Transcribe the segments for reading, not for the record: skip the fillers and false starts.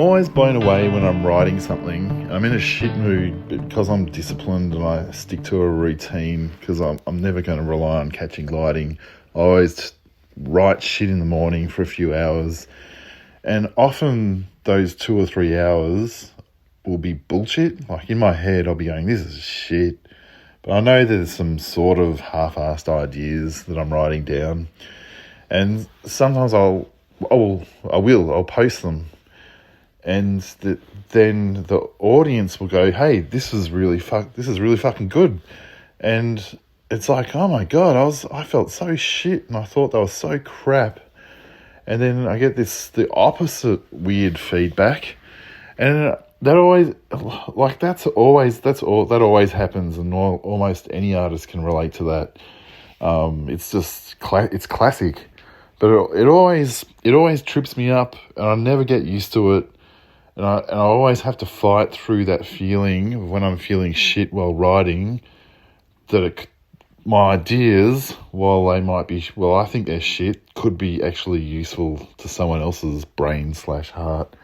always blown away when I'm writing something. I'm in a shit mood because I'm disciplined and I stick to a routine because I'm never going to rely on catching lighting. I always write shit in the morning for a few hours, and often those 2 or 3 hours will be bullshit. Like in my head, I'll be going, this is shit. But I know there's some sort of half-assed ideas that I'm writing down. And sometimes I'll post them. And then the audience will go, hey, this is really fucking good. And it's like, oh my God, I felt so shit and I thought that was so crap. And then I get the opposite weird feedback. And that always happens, and almost any artist can relate to that. It's just it's classic, but it always trips me up, and I never get used to it, and I always have to fight through that feeling of when I'm feeling shit while writing. My ideas, while they might be, I think they're shit, could be actually useful to someone else's brain/heart.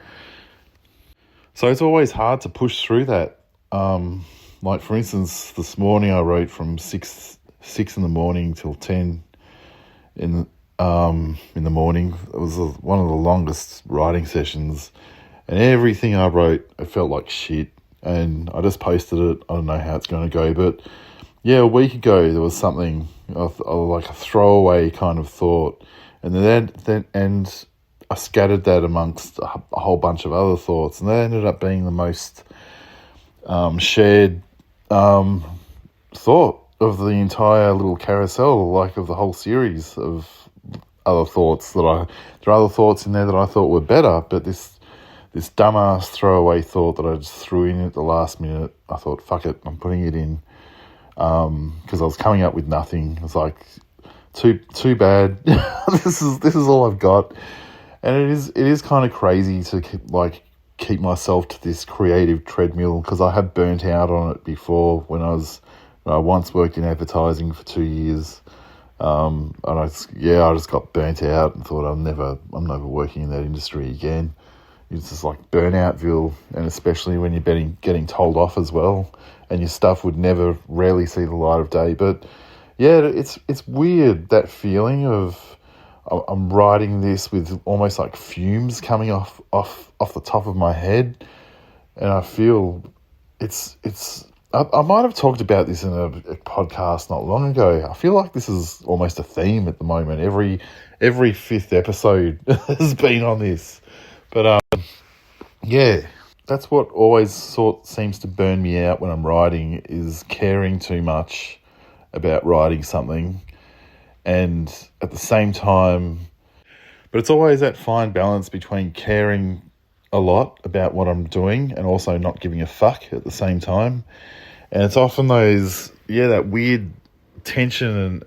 So it's always hard to push through that. Like for instance, this morning I wrote from 6 in the morning till 10 in the morning. It was one of the longest writing sessions, and everything I wrote, it felt like shit. And I just posted it. I don't know how it's going to go, but yeah, a week ago there was something like a throwaway kind of thought, and then I scattered that amongst a whole bunch of other thoughts, and that ended up being the most shared thought of the entire little carousel, like of the whole series of other thoughts there are other thoughts in there that I thought were better, but this dumbass throwaway thought that I just threw in at the last minute, I thought, fuck it, I'm putting it in, because I was coming up with nothing. It was like, too bad. This is all I've got. And it is kind of crazy to keep myself to this creative treadmill, because I have burnt out on it before when I once worked in advertising for 2 years. And I just got burnt out and thought I'm never working in that industry again. It's just like Burnoutville, and especially when you're getting told off as well, and your stuff would rarely see the light of day. But yeah, it's weird, that feeling of I'm writing this with almost like fumes coming off the top of my head, and I feel it's. I might have talked about this in a podcast not long ago. I feel like this is almost a theme at the moment. Every fifth episode has been on this, but yeah, that's what always seems to burn me out when I'm writing, is caring too much about writing something. And at the same time, but it's always that fine balance between caring a lot about what I'm doing and also not giving a fuck at the same time. And it's often that weird tension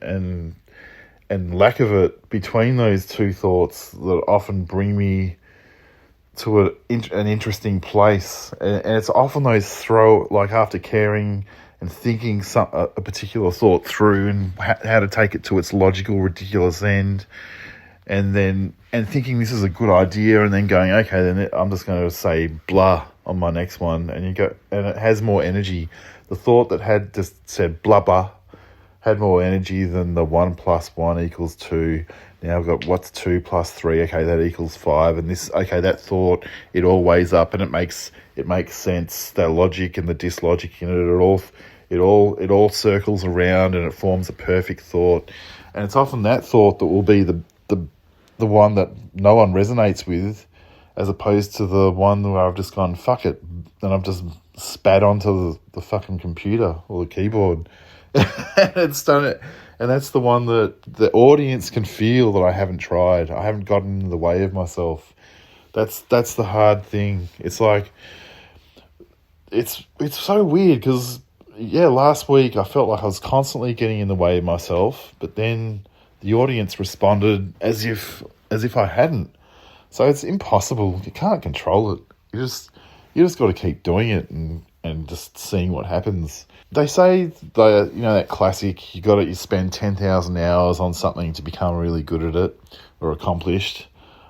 and lack of it between those two thoughts that often bring me to an interesting place. And it's often those after caring and thinking a particular thought through and how to take it to its logical, ridiculous end, and thinking this is a good idea, and then going, okay, then I'm just going to say blah on my next one, and it has more energy. The thought that had just said blah blah had more energy than the 1 + 1 = 2. Now I've got what's 2 + 3? Okay, that equals 5. And that thought, it all weighs up and it makes sense. The logic and the dislogic in it all circles around and it forms a perfect thought. And it's often that thought that will be the one that no one resonates with, as opposed to the one where I've just gone, fuck it, and I've just spat onto the fucking computer or the keyboard. And it's done it. And that's the one that the audience can feel that I haven't tried. I haven't gotten in the way of myself. That's the hard thing. It's like, it's so weird, because last week I felt like I was constantly getting in the way of myself, but then the audience responded as if I hadn't. So it's impossible. You can't control it. You just got to keep doing it and just seeing what happens. They say that classic, you spend 10,000 hours on something to become really good at it or accomplished.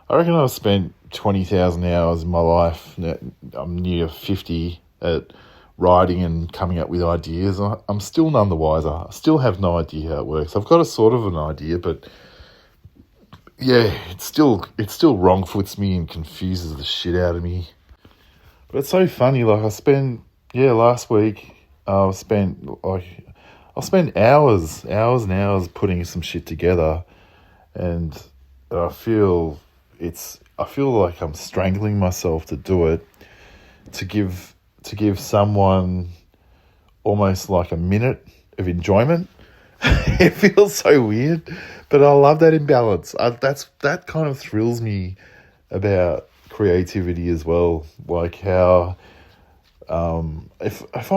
I reckon I've spent 20,000 hours in my life. I'm near 50 at writing and coming up with ideas. I'm still none the wiser. I still have no idea how it works. I've got a sort of an idea, but yeah, it still wrong foots me and confuses the shit out of me. But it's so funny. Like last week I spent hours and hours putting some shit together, and I feel like I'm strangling myself to do it, to give someone almost like a minute of enjoyment. It feels so weird, but I love that imbalance. That kind of thrills me about creativity as well. Like how if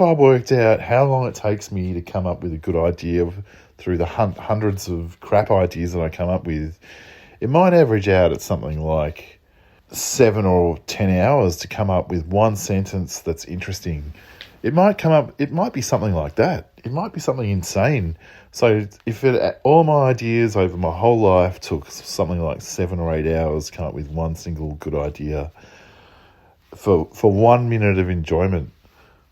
I worked out how long it takes me to come up with a good idea through the hundreds of crap ideas that I come up with, it might average out at something like 7 or 10 hours to come up with one sentence that's interesting. It might be something like that. It might be something insane. So if all my ideas over my whole life took something like 7 or 8 hours to come up with one single good idea for 1 minute of enjoyment,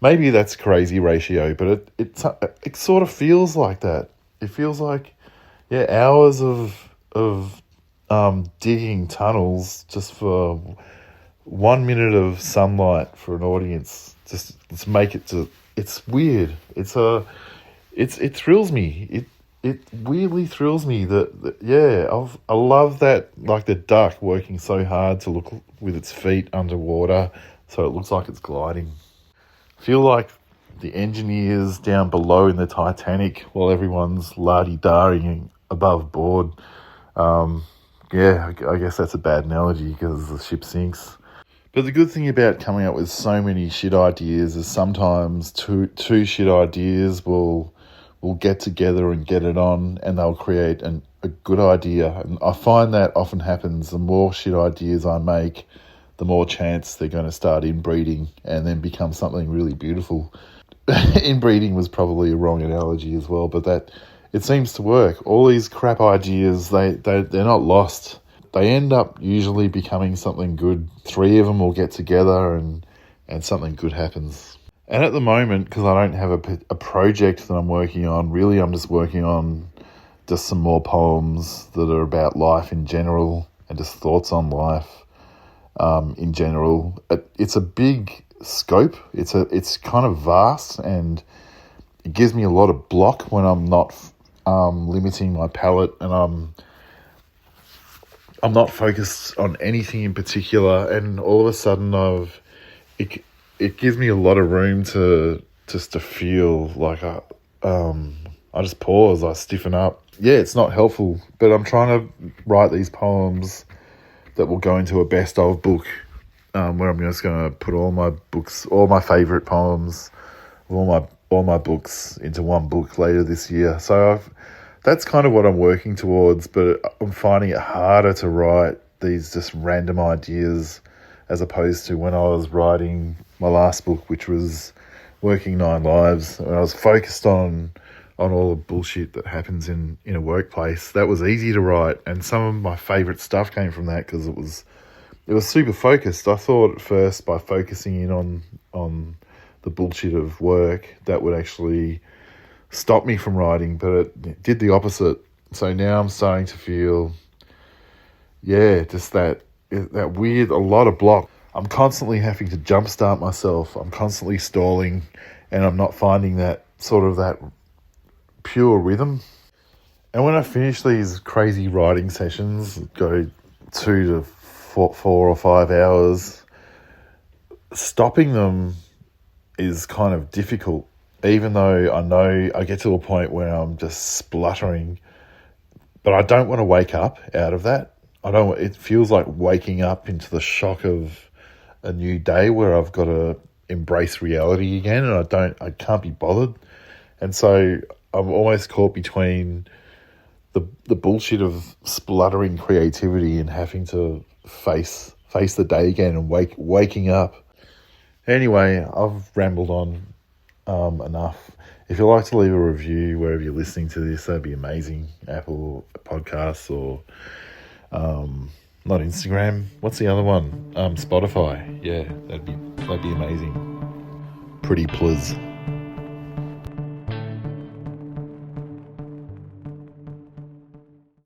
maybe that's a crazy ratio, but it sort of feels like that. It feels like, hours of digging tunnels just for 1 minute of sunlight for an audience. Just let's make it to. It's weird. It thrills me. It weirdly thrills me that I love that, like the duck working so hard to look with its feet underwater so it looks like it's gliding. I feel like the engineers down below in the Titanic while everyone's la-di-daring above board. I guess that's a bad analogy because the ship sinks. But the good thing about coming up with so many shit ideas is sometimes two shit ideas will get together and get it on, and they'll create a good idea. And I find that often happens. The more shit ideas I make, the more chance they're going to start inbreeding and then become something really beautiful. Inbreeding was probably a wrong analogy as well, but that it seems to work. All these crap ideas, they're not lost. They end up usually becoming something good. 3 of them will get together and something good happens. And at the moment, because I don't have a project that I'm working on, really I'm just working on just some more poems that are about life in general and just thoughts on life in general. It's a big scope. It's kind of vast, and it gives me a lot of block when I'm not limiting my palette, and I'm not focused on anything in particular, and all of a sudden it gives me a lot of room to feel like I just pause, I stiffen up. Yeah, it's not helpful, but I'm trying to write these poems that will go into a best of book, where I'm just going to put all my favourite poems, all my books into one book later this year. So that's kind of what I'm working towards, but I'm finding it harder to write these just random ideas as opposed to when I was writing my last book, which was Working 9 Lives, and I was focused on all the bullshit that happens in a workplace. That was easy to write, and some of my favourite stuff came from that because it was super focused. I thought at first by focusing in on the bullshit of work, that would actually stop me from writing, but it did the opposite. So now I'm starting to feel, just that weird, a lot of block. I'm constantly having to jumpstart myself. I'm constantly stalling, and I'm not finding that sort of that pure rhythm. And when I finish these crazy writing sessions, go 2 to 4 or 5 hours, stopping them is kind of difficult, even though I know I get to a point where I'm just spluttering, but I don't want to wake up out of that. It feels like waking up into the shock of a new day where I've got to embrace reality again, and I can't be bothered. And so I'm almost caught between the bullshit of spluttering creativity and having to face the day again and waking up. Anyway, I've rambled on enough. If you'd like to leave a review wherever you're listening to this, that'd be amazing. Apple Podcasts or Not Instagram. What's the other one? Spotify. Yeah, that'd be amazing. Pretty please.